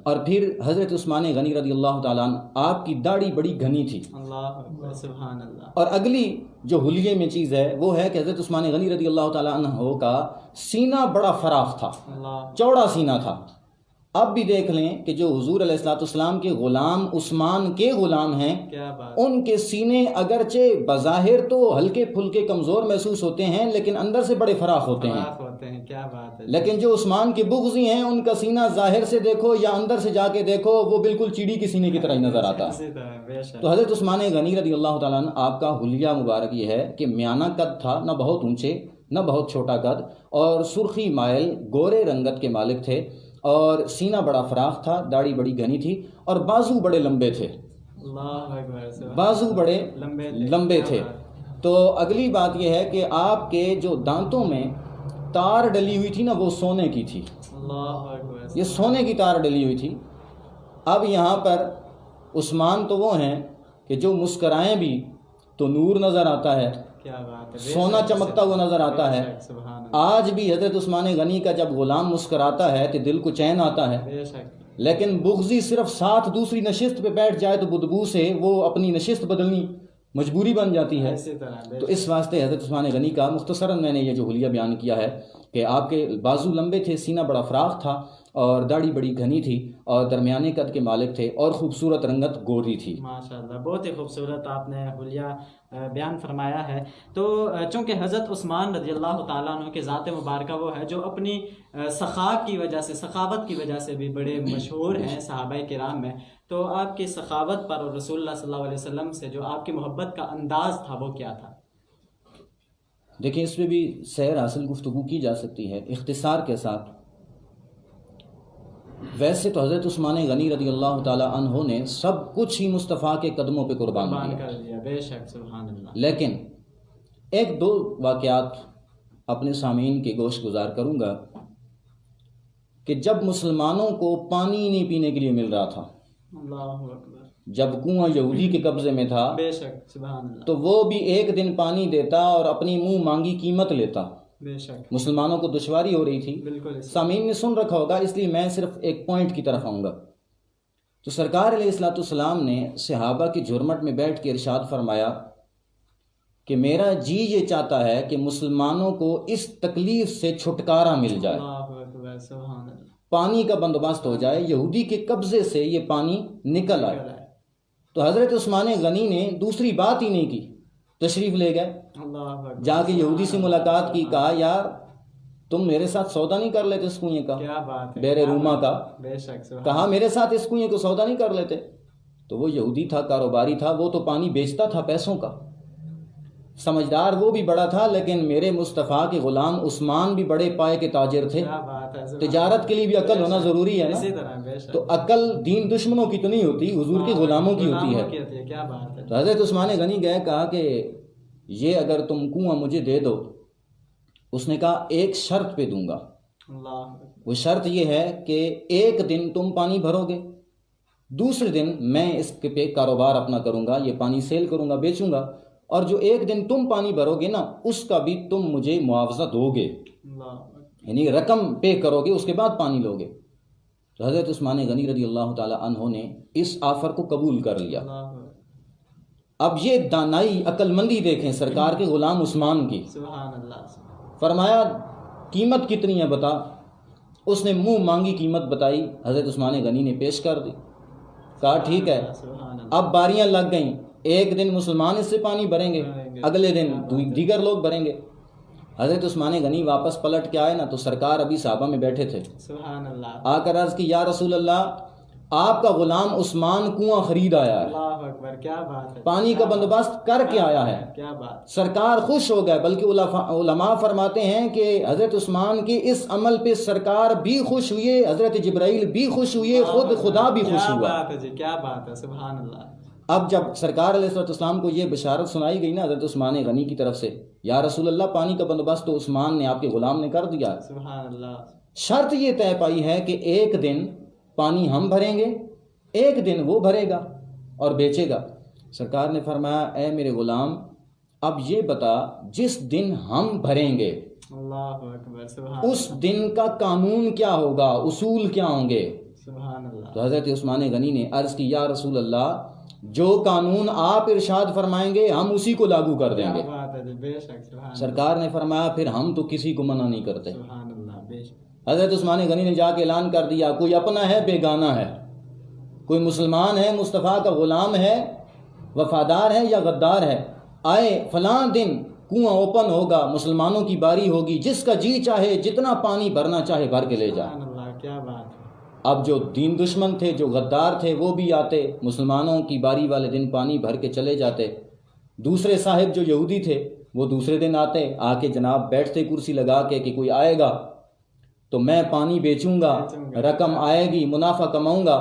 اور پھر حضرت عثمان غنی رضی اللہ تعالیٰ عنہ آپ کی داڑھی بڑی گھنی تھی.
اللہ اکبر. سبحان اللہ.
اور اگلی جو حلیے میں چیز ہے وہ ہے کہ حضرت عثمان غنی رضی اللہ تعالیٰ عنہ کا سینہ بڑا فراخ تھا، چوڑا سینہ تھا. اب بھی دیکھ لیں کہ جو حضور علیہ الصلوۃ والسلام کے غلام عثمان کے غلام ہیں، ان کے سینے اگرچہ بظاہر تو ہلکے پھلکے کمزور محسوس ہوتے ہیں لیکن اندر سے بڑے فراخ ہوتے ہیں.
کیا بات ہے.
لیکن جو عثمان کے بغضی ہیں ان کا سینہ ظاہر سے دیکھو یا اندر سے جا کے دیکھو وہ بالکل چیڑی کے سینے کی طرح ہی نظر آتا ہے. تو حضرت عثمان غنی رضی اللہ تعالیٰ عنہ آپ کا حلیہ مبارک یہ ہے کہ میانہ قد تھا، نہ بہت اونچے نہ بہت چھوٹا قد، اور سرخی مائل گورے رنگت کے مالک تھے، اور سینہ بڑا فراخ تھا، داڑھی بڑی گھنی تھی، اور بازو بڑے لمبے تھے. بازو بڑے لمبے تھے. تو اگلی بات یہ ہے کہ آپ کے جو دانتوں میں تار ڈلی ہوئی تھی نا وہ سونے کی تھی. یہ سونے کی تار ڈلی ہوئی تھی. اب یہاں پر عثمان تو وہ ہیں کہ جو مسکرائیں بھی تو نور نظر آتا ہے، سونا چمکتا ہوا نظر آتا ہے. آج بھی حضرت عثمان غنی کا جب غلام مسکراتا ہے تو دل کو چین آتا ہے، لیکن بغضی صرف ساتھ دوسری نشست پہ بیٹھ جائے تو بدبو سے وہ اپنی نشست بدلنی مجبوری بن جاتی ہے. تو اس واسطے حضرت عثمان غنی کا مختصراً میں نے یہ جو حلیہ بیان کیا ہے کہ آپ کے بازو لمبے تھے، سینہ بڑا فراخ تھا، اور داڑھی بڑی گھنی تھی، اور درمیانے قد کے مالک تھے، اور خوبصورت رنگت گوری تھی.
ماشاءاللہ. بہت ہی خوبصورت آپ نے حلیہ بیان فرمایا ہے. تو چونکہ حضرت عثمان رضی اللہ تعالیٰ عنہ کے ذات مبارکہ وہ ہے جو اپنی سخا کی وجہ سے، سخاوت کی وجہ سے بھی بڑے مشہور ہیں صحابہ کرام میں. تو آپ کی سخاوت پر اور رسول اللہ صلی اللہ علیہ وسلم سے جو آپ کی محبت کا انداز تھا وہ کیا تھا؟
دیکھیں اس پہ بھی سیر حاصل گفتگو کی جا سکتی ہے اختصار کے ساتھ. ویسے تو حضرت عثمان غنی رضی اللہ تعالی عنہ نے سب کچھ ہی مصطفیٰ کے قدموں پہ قربان کر دیا.
بے شک. سبحان اللہ.
لیکن ایک دو واقعات اپنے سامعین کے گوش گزار کروں گا کہ جب مسلمانوں کو پانی نہیں پینے کے لیے مل رہا تھا،
اللہ اکبر،
جب کنواں یہودی کے قبضے میں تھا،
بے شک. سبحان اللہ.
تو وہ بھی ایک دن پانی دیتا اور اپنی منہ مانگی قیمت لیتا.
بے شک.
مسلمانوں کو دشواری ہو رہی تھی.
بالکل.
سامعین نے سن رکھا ہوگا، اس لیے میں صرف ایک پوائنٹ کی طرف آؤں گا. تو سرکار علیہ الصلوۃ والسلام نے صحابہ کی جھرمٹ میں بیٹھ کے ارشاد فرمایا کہ میرا جی یہ چاہتا ہے کہ مسلمانوں کو اس تکلیف سے چھٹکارا مل جائے،
سبحان اللہ،
پانی کا بندوبست ہو جائے، یہودی کے قبضے سے یہ پانی نکل آئے. تو حضرت عثمان غنی نے دوسری بات ہی نہیں کی، تشریف لے گئے، جا کے یہودی سے ملاقات کی، کہا یار تم میرے ساتھ سودا نہیں کر لیتے اس کنویں کا، بیر روما کا، کہا میرے ساتھ اس کنویں کو سودا نہیں کر لیتے. تو وہ یہودی تھا، کاروباری تھا، وہ تو پانی بیچتا تھا پیسوں کا، سمجھدار وہ بھی بڑا تھا، لیکن میرے مصطفیٰ کے غلام عثمان بھی بڑے پائے کے تاجر تھے. تجارت کے لیے بھی عقل ہونا ضروری ہے نا. تو عقل دین دشمنوں کی تو نہیں ہوتی، حضور کے غلاموں کی ہوتی ہے. تو حضرت عثمان غنی گئے، کہا کہ یہ اگر تم کنواں مجھے دے دو، اس نے کہا ایک شرط پہ دوں گا. وہ شرط یہ ہے کہ ایک دن تم پانی بھرو گے، دوسرے دن میں اس پہ کاروبار اپنا کروں گا، یہ پانی سیل کروں گا، بیچوں گا، اور جو ایک دن تم پانی بھرو گے نا اس کا بھی تم مجھے معاوضہ دو گے، یعنی رقم پے کرو گے، اس کے بعد پانی لو گے۔ تو حضرت عثمان غنی رضی اللہ تعالی عنہ نے اس آفر کو قبول کر لیا۔ اب یہ دانائی عقل مندی دیکھیں سرکار کے غلام عثمان کی۔
سبحان اللہ۔
فرمایا قیمت کتنی ہے بتا، اس نے منہ مانگی قیمت بتائی، حضرت عثمان غنی نے پیش کر دی، کہا ٹھیک ہے۔ اب باریاں لگ گئیں، ایک دن مسلمان اس سے پانی بھریں گے، اگلے دن دیگر لوگ بھریں گے۔ حضرت عثمان غنی واپس پلٹ کے آئے نا تو سرکار ابھی صحابہ میں بیٹھے تھے،
سبحان اللہ۔
آ کر عرض کی یا رسول اللہ آپ کا غلام عثمان کنواں خرید آیا ہے،
اللہ اکبر، کیا بات ہے،
پانی کا بندوبست کر کے آیا ہے۔
کیا بات۔
سرکار خوش ہو گئے، بلکہ علماء فرماتے ہیں کہ حضرت عثمان کے اس عمل پہ سرکار بھی خوش ہوئے، حضرت جبرائیل بھی خوش ہوئے، خود خدا بھی خوش ہوا۔
کیا بات ہے جی، کیا بات ہے، سبحان اللہ۔
اب جب سرکار علیہ السلام کو یہ بشارت سنائی گئی نا حضرت عثمان غنی کی طرف سے، یا رسول اللہ پانی کا بندوبست تو عثمان نے آپ کے غلام نے کر دیا،
سبحان اللہ۔
شرط یہ طے پائی ہے کہ ایک دن پانی ہم بھریں گے، ایک دن وہ بھرے گا اور بیچے گا۔ سرکار نے فرمایا اے میرے غلام اب یہ بتا جس دن ہم بھریں گے
اللہ اکبر، سبحان
اس دن کا قانون کیا ہوگا، اصول کیا ہوں گے؟
سبحان اللہ۔
تو حضرت عثمان غنی نے عرض کی یا رسول اللہ جو قانون آپ ارشاد فرمائیں گے ہم اسی کو لاگو کر دیں گے۔
کیا بات ہے جی، بے شک، سبحان
سرکار نے فرمایا پھر ہم تو کسی کو منع نہیں کرتے۔
سبحان اللہ، بے شک۔
حضرت عثمان غنی نے جا کے اعلان کر دیا کوئی اپنا ہے بیگانہ ہے، کوئی مسلمان ہے، مصطفیٰ کا غلام ہے، وفادار ہے یا غدار ہے، آئے فلاں دن کنواں اوپن ہوگا، مسلمانوں کی باری ہوگی، جس کا جی چاہے جتنا پانی بھرنا چاہے بھر کے لے جا۔
سبحان اللہ، کیا بات ہے۔
اب جو دین دشمن تھے، جو غدار تھے، وہ بھی آتے، مسلمانوں کی باری والے دن پانی بھر کے چلے جاتے۔ دوسرے صاحب جو یہودی تھے وہ دوسرے دن آتے، آ کے جناب بیٹھتے کرسی لگا کے کہ کوئی آئے گا تو میں پانی بیچوں گا، رقم آئے گی، منافع کماؤں گا۔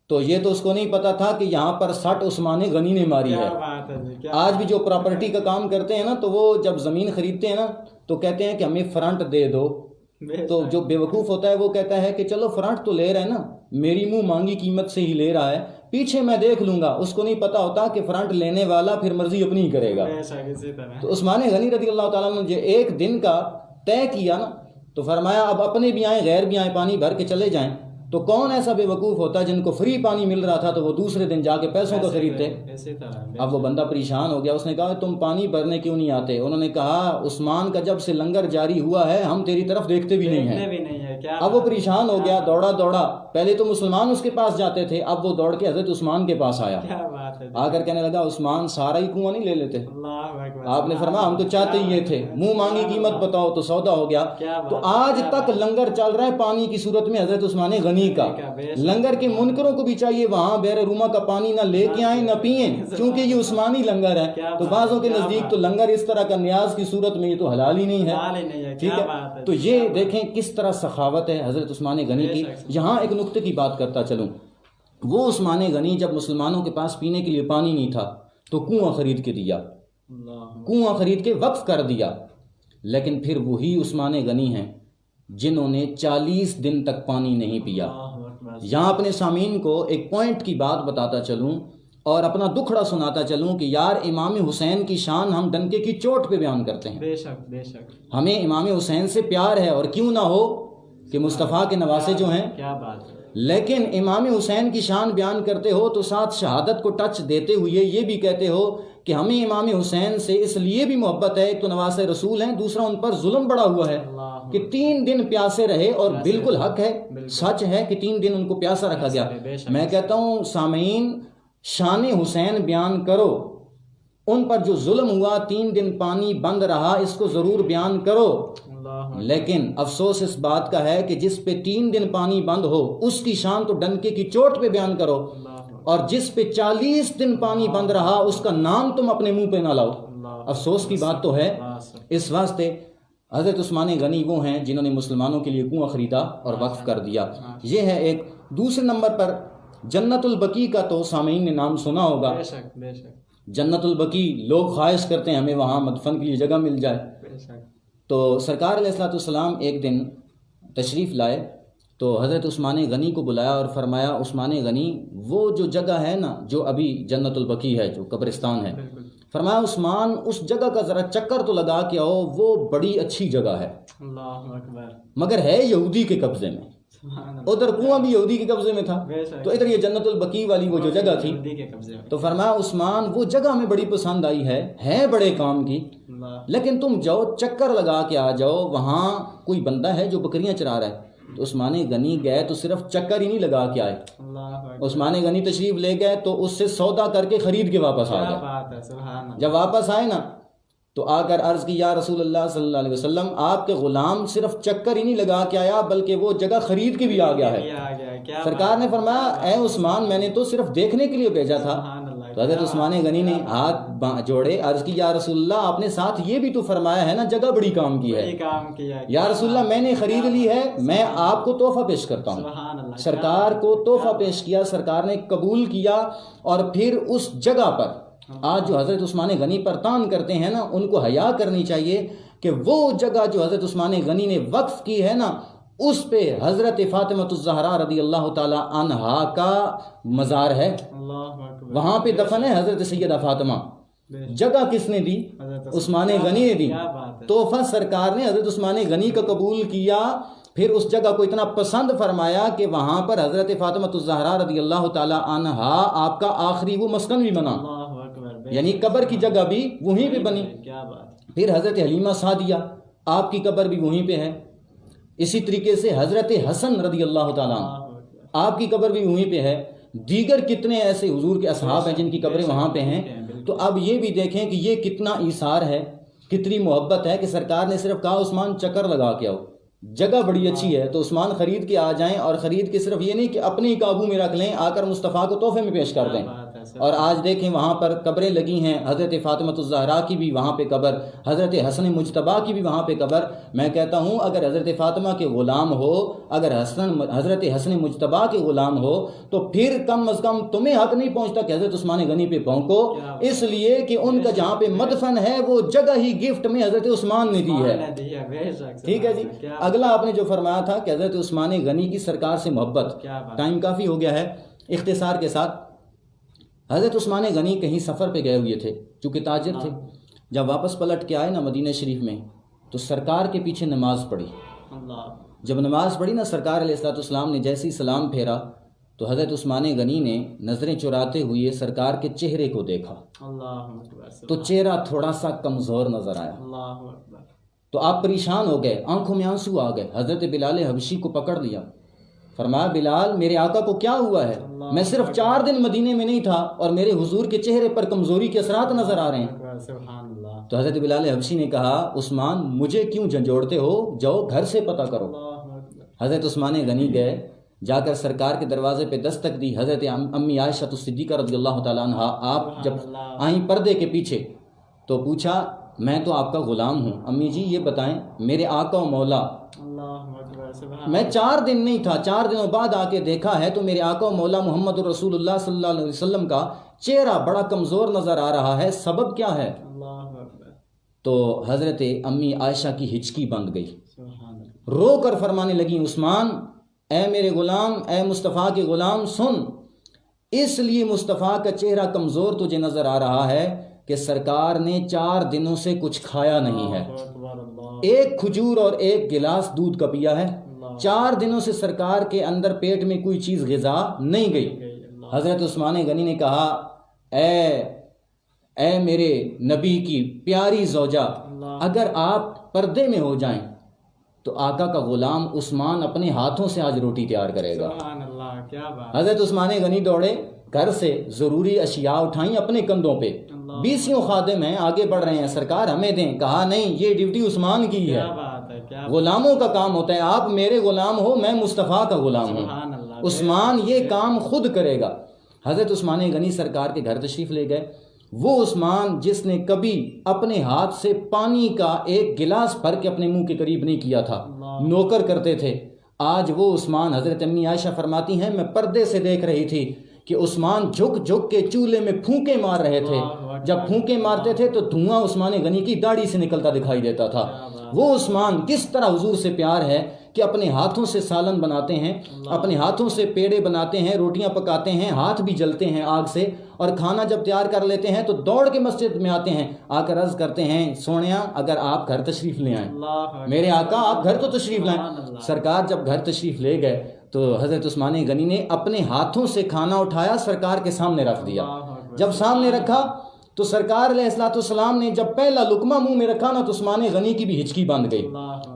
تو یہ تو اس کو نہیں پتا تھا کہ یہاں پر 60 عثمان غنی نے ماری ہے۔
کیا بات ہے جی، کیا
آج بھی جو پراپرٹی کا کام کرتے ہیں نا تو وہ جب زمین خریدتے ہیں نا تو کہتے ہیں کہ ہمیں فرنٹ دے دو، تو جو بے وقوف ہوتا ہے وہ کہتا ہے کہ چلو فرنٹ تو لے رہا ہے نا، میری منہ مانگی قیمت سے ہی لے رہا ہے، پیچھے میں دیکھ لوں گا۔ اس کو نہیں پتا ہوتا کہ فرنٹ لینے والا پھر مرضی اپنی ہی کرے گا۔
بے شک، اسی طرح۔
تو عثمان غنی رضی اللہ تعالیٰ نے جو ایک دن کا طے کیا نا تو فرمایا اب اپنے بھی آئیں غیر بھی آئیں، پانی بھر کے چلے جائیں۔ تو کون ایسا بے وقوف ہوتا جن کو فری پانی مل رہا تھا تو وہ دوسرے دن جا کے پیسوں کا خریدتے؟
اسی طرح۔
اب وہ بندہ پریشان ہو گیا، اس نے کہا تم پانی بھرنے کیوں نہیں آتے؟ انہوں نے کہا عثمان کا جب سے لنگر جاری ہوا ہے ہم تیری طرف دیکھتے بھی نہیں ہیں۔ اب وہ پریشان ہو گیا، دوڑا دوڑا، پہلے تو مسلمان اس کے پاس جاتے تھے، اب وہ دوڑ کے حضرت عثمان کے پاس آیا، آ کر کہنے لگا عثمان سارا ہی کنواں نہیں لے لیتے؟ آپ نے فرمایا ہم تو چاہتے ہی یہ تھے، منہ مانگی قیمت بتاؤ تو سودا ہو گیا۔ تو آج تک لنگر چل رہا ہے پانی کی صورت میں حضرت عثمان غنی کا۔ لنگر کے منکروں کو بھی چاہیے وہاں بیر روما کا پانی نہ لے کے آئیں نہ پئیں، کیونکہ یہ عثمانی لنگر ہے۔ تو بعضوں کے نزدیک تو لنگر اس طرح کا نیاز کی صورت میں یہ تو حلال ہی نہیں ہے، ٹھیک ہے؟ تو یہ دیکھیں کس طرح سخاوت ہے حضرت عثمان غنی کی۔ یہاں ایک نقطے کی بات کرتا چلوں، وہ عثمان غنی جب مسلمانوں کے پاس پینے کے لیے پانی نہیں تھا تو کنواں خرید کے دیا، کنواں خرید کے وقف کر دیا، لیکن پھر وہی عثمان غنی ہیں جنہوں نے 40 دن تک پانی نہیں پیا۔ یہاں اپنے سامعین کو ایک پوائنٹ کی بات بتاتا چلوں اور اپنا دکھڑا سناتا چلوں کہ یار امام حسین کی شان ہم ڈنکے کی چوٹ پہ بیان کرتے ہیں،
بے شک بے شک،
ہمیں امام حسین سے پیار ہے اور کیوں نہ ہو کہ مصطفیٰ کے نواسے جو ہیں،
کیا بات ہے،
لیکن امام حسین کی شان بیان کرتے ہو تو ساتھ شہادت کو ٹچ دیتے ہوئے یہ بھی کہتے ہو کہ ہمیں امام حسین سے اس لیے بھی محبت ہے، ایک تو نواسے رسول ہیں، دوسرا ان پر ظلم بڑا ہوا ہے کہ 3 دن پیاسے رہے، اور بالکل حق ہے، سچ ہے کہ 3 دن ان کو پیاسا رکھا گیا۔ میں کہتا ہوں سامعین شان حسین بیان کرو، ان پر جو ظلم ہوا 3 دن پانی بند رہا اس کو ضرور بیان کرو، لیکن افسوس اس بات کا ہے کہ جس پہ 3 دن پانی بند ہو اس کی شان تو ڈنکے کی چوٹ پہ بیان کرو، اور جس پہ 40 دن پانی بند رہا اس کا نام تم اپنے منہ پہ نہ لاؤ۔ افسوس کی بات تو ہے۔ اس واسطے حضرت عثمان غنی وہ ہیں جنہوں نے مسلمانوں کے لیے کنواں خریدا اور وقف کر دیا۔ یہ ہے ایک۔ دوسرے نمبر پر جنت البقیع کا تو سامعین نے نام سنا ہوگا۔
بے شک بے شک،
جنت البقیع لوگ خواہش کرتے ہیں ہمیں وہاں مدفن کے لیے جگہ مل جائے۔
بے شک۔
تو سرکار علیہ الصلوۃ والسلام ایک دن تشریف لائے تو حضرت عثمان غنی کو بلایا اور فرمایا عثمان غنی وہ جو جگہ ہے نا جو ابھی جنت البقیع ہے جو قبرستان ہے، فرمایا عثمان اس جگہ کا ذرا چکر تو لگا کے آؤ، وہ بڑی اچھی جگہ ہے،
اللہ اکبر،
مگر ہے یہودی کے قبضے میں، ادھر کنواں بھی یہودی کے قبضے میں تھا، تو ادھر یہ جنت البقیع والی وہ جو جگہ تھی، تو فرمایا عثمان وہ جگہ ہمیں بڑی پسند آئی ہے بڑے کام کی، لیکن تم جاؤ چکر لگا کے آ جاؤ، وہاں کوئی بندہ ہے جو بکریاں چرا رہا ہے۔ تو عثمان غنی گئے تو صرف چکر ہی نہیں لگا کے آئے، عثمان غنی تشریف لے گئے تو اس سے سودا کر کے خرید کے واپس آ گئے۔ جب واپس آئے نا تو آ کر عرض کی یا رسول اللہ صلی اللہ علیہ وسلم، آپ کے غلام صرف چکر ہی نہیں لگا کے آیا بلکہ وہ جگہ خرید کے بھی آ گیا ہے۔ سرکار نے فرمایا اے عثمان میں نے تو صرف دیکھنے کے لیے بھیجا تھا۔ تو حضرت عثمان غنی نے ہاتھ جوڑے، عرض کی یا رسول اللہ آپ نے ساتھ یہ بھی تو فرمایا ہے نا جگہ بڑی کام کی ہے، یا رسول اللہ میں نے خرید لی ہے، میں آپ کو تحفہ پیش کرتا ہوں۔ سرکار کو تحفہ پیش کیا، سرکار نے قبول کیا، اور پھر اس جگہ پر آج جو حضرت عثمان غنی پر تان کرتے ہیں نا ان کو حیا کرنی چاہیے کہ وہ جگہ جو حضرت عثمان غنی نے وقف کی ہے نا اس پہ حضرت فاطمہ الزہرا رضی اللہ تعالی عنہا کا مزار ہے، وہاں پہ دفن ہے حضرت سیدہ فاطمہ۔ جگہ کس نے دی؟ عثمان غنی نے دی، تحفہ سرکار نے حضرت عثمان غنی کا قبول کیا، پھر اس جگہ کو اتنا پسند فرمایا کہ وہاں پر حضرت فاطمہ الزہرا رضی اللہ تعالی عنہا آپ کا آخری وہ مسکن بھی بنا، یعنی قبر کی جگہ بھی وہیں پہ بنی۔ پھر حضرت حلیمہ سعدیہ آپ کی قبر بھی وہیں پہ ہے، اسی طریقے سے حضرت حسن رضی اللہ تعالیٰ عنہ آپ کی قبر بھی وہیں پہ ہے، دیگر کتنے ایسے حضور کے اصحاب ہیں جن کی قبریں وہاں پہ ہیں۔ تو اب یہ بھی دیکھیں کہ یہ کتنا ایثار ہے، کتنی محبت ہے کہ سرکار نے صرف کہا عثمان چکر لگا کے آؤ، جگہ بڑی اچھی ہے تو عثمان خرید کے آ جائیں، اور خرید کے صرف یہ نہیں کہ اپنے ہی قابو میں رکھ لیں، آ کر مصطفیٰ کو تحفے میں پیش کر دیں۔ اور آج دیکھیں وہاں پر قبریں لگی ہیں، حضرت فاطمہ الزہرا کی بھی وہاں پہ قبر، حضرت حسن مجتبیٰ کی بھی وہاں پہ قبر۔ میں کہتا ہوں اگر حضرت فاطمہ کے غلام ہو، اگر حضرت حسن مجتبیٰ کے غلام ہو تو پھر کم از کم تمہیں حق نہیں پہنچتا کہ حضرت عثمان غنی پہ بھونکو، اس لیے کہ ان کا جہاں پہ مدفن ہے وہ جگہ ہی گفٹ میں حضرت عثمان نے دی ہے۔ ٹھیک ہے جی۔ اگلا آپ نے جو فرمایا تھا کہ حضرت عثمان غنی کی سرکار سے محبت، ٹائم کافی ہو گیا ہے، اختصار کے ساتھ حضرت عثمان غنی کہیں سفر پہ گئے ہوئے تھے، چونکہ تاجر تھے، جب واپس پلٹ کے آئے نا مدینہ شریف میں تو سرکار کے پیچھے نماز پڑھی۔ جب نماز پڑھی نا سرکار علیہ الصلوۃ والسلام نے جیسے ہی سلام پھیرا تو حضرت عثمان غنی نے نظریں چراتے ہوئے سرکار کے چہرے کو دیکھا تو چہرہ تھوڑا سا کمزور نظر آیا، تو آپ پریشان ہو گئے، آنکھوں میں آنسو آ گئے۔ حضرت بلال حبشی کو پکڑ لیا، فرمایا بلال میرے آقا کو کیا ہوا ہے؟ میں صرف 4 دن مدینے میں نہیں تھا اور میرے حضور کے چہرے پر کمزوری کے اثرات نظر آ رہے ہیں۔ تو حضرت بلال حبشی نے کہا عثمان مجھے کیوں جھنجھوڑتے ہو، جاؤ گھر سے پتہ کرو۔ حضرت عثمان غنی گئے، جا کر سرکار کے دروازے پہ دستک دی۔ حضرت امی عائشہ الصدیقہ رضی اللہ تعالیٰ عنہا آپ جب آئیں پردے کے پیچھے تو پوچھا میں تو آپ کا غلام ہوں، امی جی یہ بتائیں میرے آقا و مولا، میں 4 دن نہیں تھا، 4 دنوں بعد آ کے دیکھا ہے تو میرے آقا و مولا محمد رسول اللہ صلی اللہ علیہ وسلم کا چہرہ بڑا کمزور نظر آ رہا ہے، سبب کیا ہے؟ تو حضرت امی عائشہ کی ہچکی بند گئی، رو کر فرمانے لگی عثمان اے میرے غلام، اے مصطفیٰ کے غلام سن، اس لیے مصطفیٰ کا چہرہ کمزور تجھے نظر آ رہا ہے کہ سرکار نے 4 دنوں سے کچھ کھایا نہیں ہے، 1 کھجور اور 1 گلاس دودھ کا پیا ہے، 4 دنوں سے سرکار کے اندر پیٹ میں کوئی چیز غذا نہیں گئی۔ حضرت عثمان غنی نے کہا اے میرے نبی کی پیاری زوجہ، اگر آپ پردے میں ہو جائیں تو آقا کا غلام عثمان اپنے ہاتھوں سے آج روٹی تیار کرے گا۔ حضرت عثمان غنی دوڑے، گھر سے ضروری اشیاء اٹھائیں اپنے کندھوں پہ، 20 خادم ہیں آگے بڑھ رہے ہیں، سرکار ہمیں دیں، کہا نہیں یہ ڈیوٹی عثمان کی ہے، غلاموں کا کام ہوتا ہے، آپ میرے غلام ہو میں مصطفیٰ کا غلام ہوں، عثمان یہ کام خود کرے گا۔ حضرت عثمان غنی سرکار کے گھر تشریف لے گئے، وہ عثمان جس نے کبھی اپنے ہاتھ سے پانی کا 1 گلاس بھر کے اپنے منہ کے قریب نہیں کیا تھا، نوکر کرتے تھے، آج وہ عثمان، حضرت امی عائشہ فرماتی ہیں میں پردے سے دیکھ رہی تھی کہ عثمان جھک جھک کے چولہے میں پھونکے مار رہے تھے، جب پھونکے مارتے تھے تو دھواں عثمان غنی کی داڑھی سے نکلتا دکھائی دیتا تھا۔ وہ عثمان کس طرح حضور سے پیار ہے کہ اپنے ہاتھوں سے سالن بناتے ہیں، اپنے ہاتھوں سے پیڑے بناتے ہیں، روٹیاں پکاتے ہیں، ہاتھ بھی جلتے ہیں آگ سے، اور کھانا جب تیار کر لیتے ہیں تو دوڑ کے مسجد میں آتے ہیں، آ کر عرض کرتے ہیں سونیا اگر آپ گھر تشریف لے آئیں، میرے آقا آپ گھر تو تشریف لائیں۔ سرکار جب گھر تشریف لے گئے تو حضرت عثمان غنی نے اپنے ہاتھوں سے کھانا اٹھایا، سرکار کے سامنے رکھ دیا۔ جب سامنے رکھا تو سرکار علیہ السلام نے جب پہلا لقمہ منہ میں رکھا نا تو عثمان غنی کی بھی ہچکی بند گئی،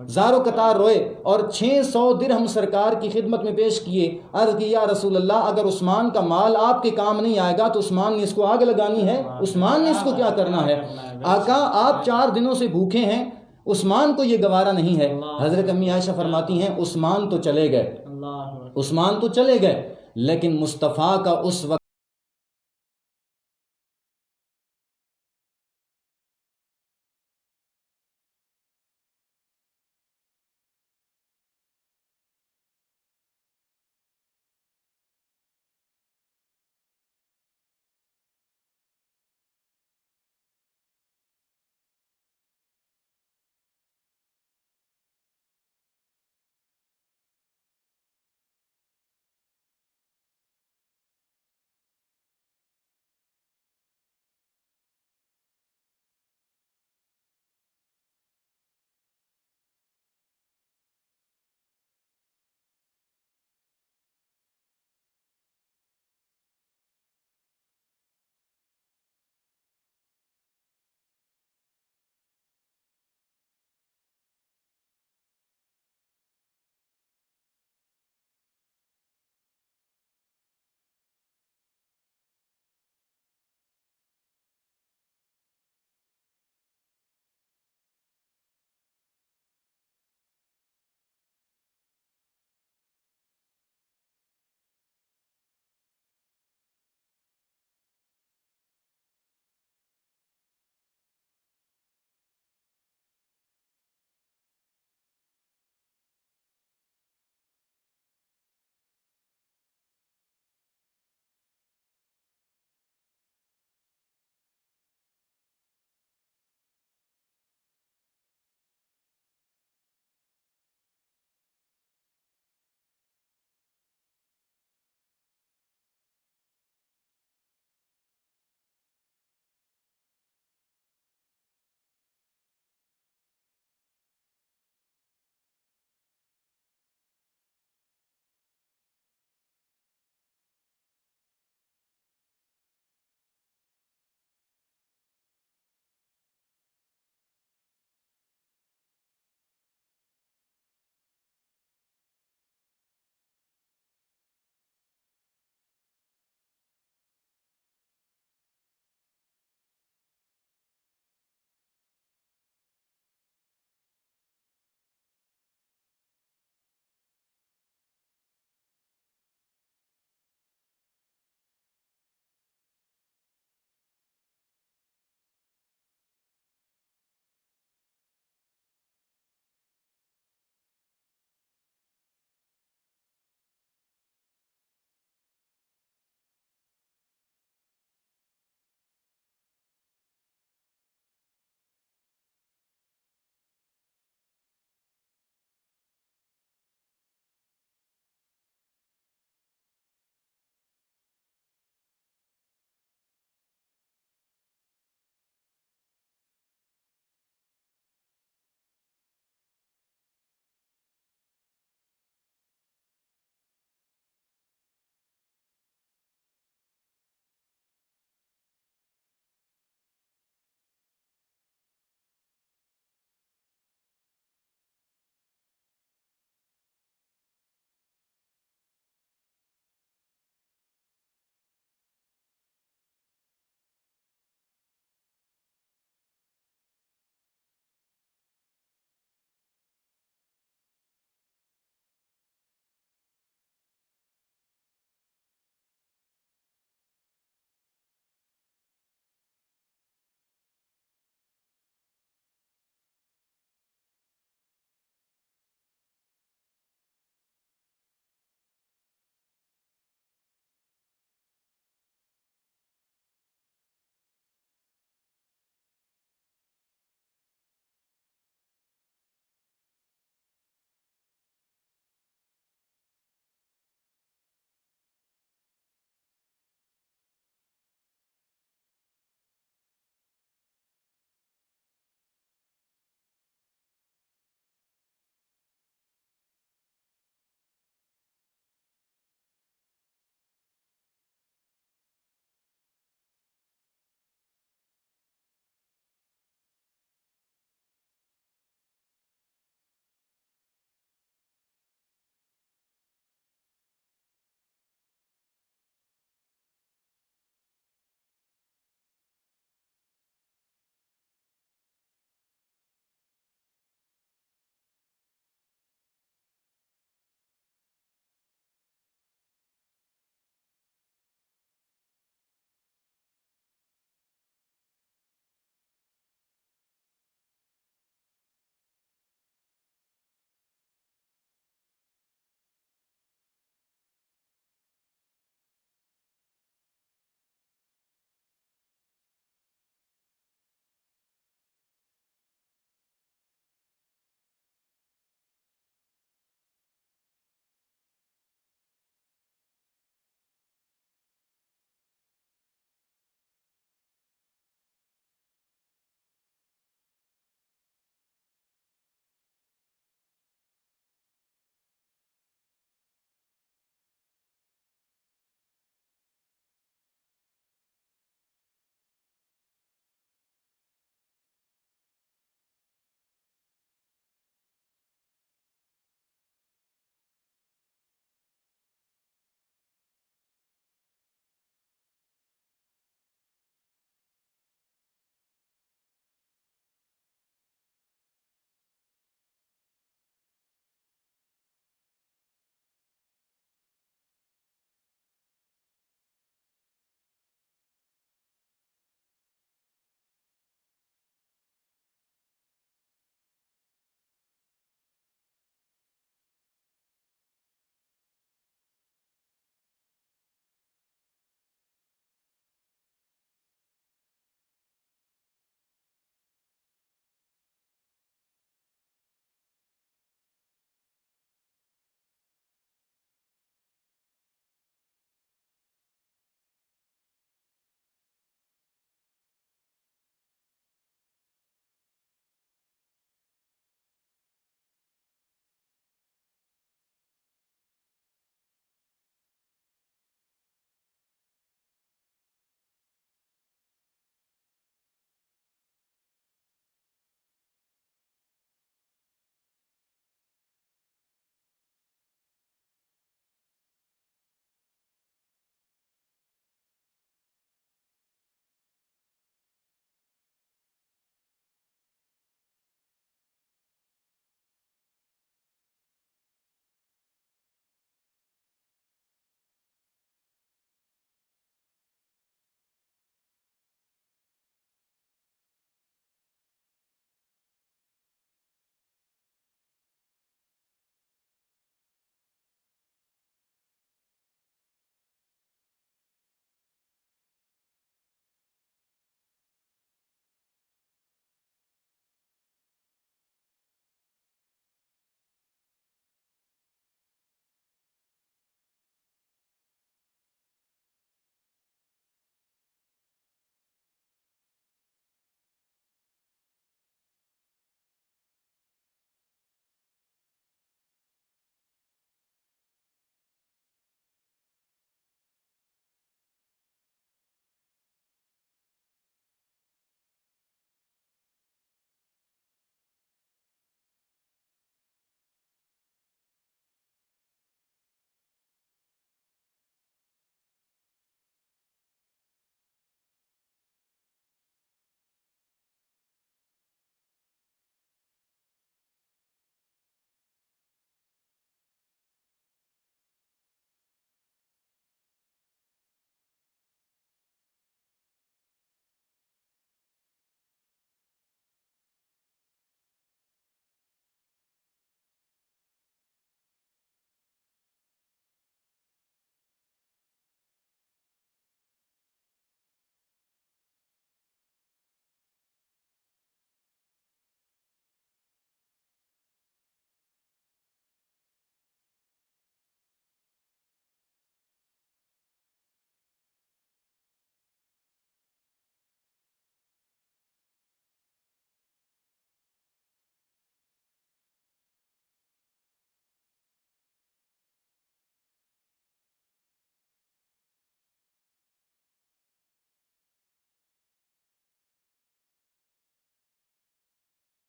زارو قطار روئے، اور 600 درہم سرکار کی خدمت میں پیش کیے۔ عرض کی یا رسول اللہ اگر عثمان کا مال آپ کے کام نہیں آئے گا تو عثمان نے اس کو آگ لگانی ہے، عثمان نے اس کو کیا کرنا ہے؟ آقا آپ 4 دنوں سے بھوکے ہیں، عثمان کو یہ گوارا نہیں ہے۔ حضرت امی عائشہ فرماتی ہیں عثمان تو چلے گئے، عثمان تو چلے گئے، لیکن مصطفیٰ کا اس وقت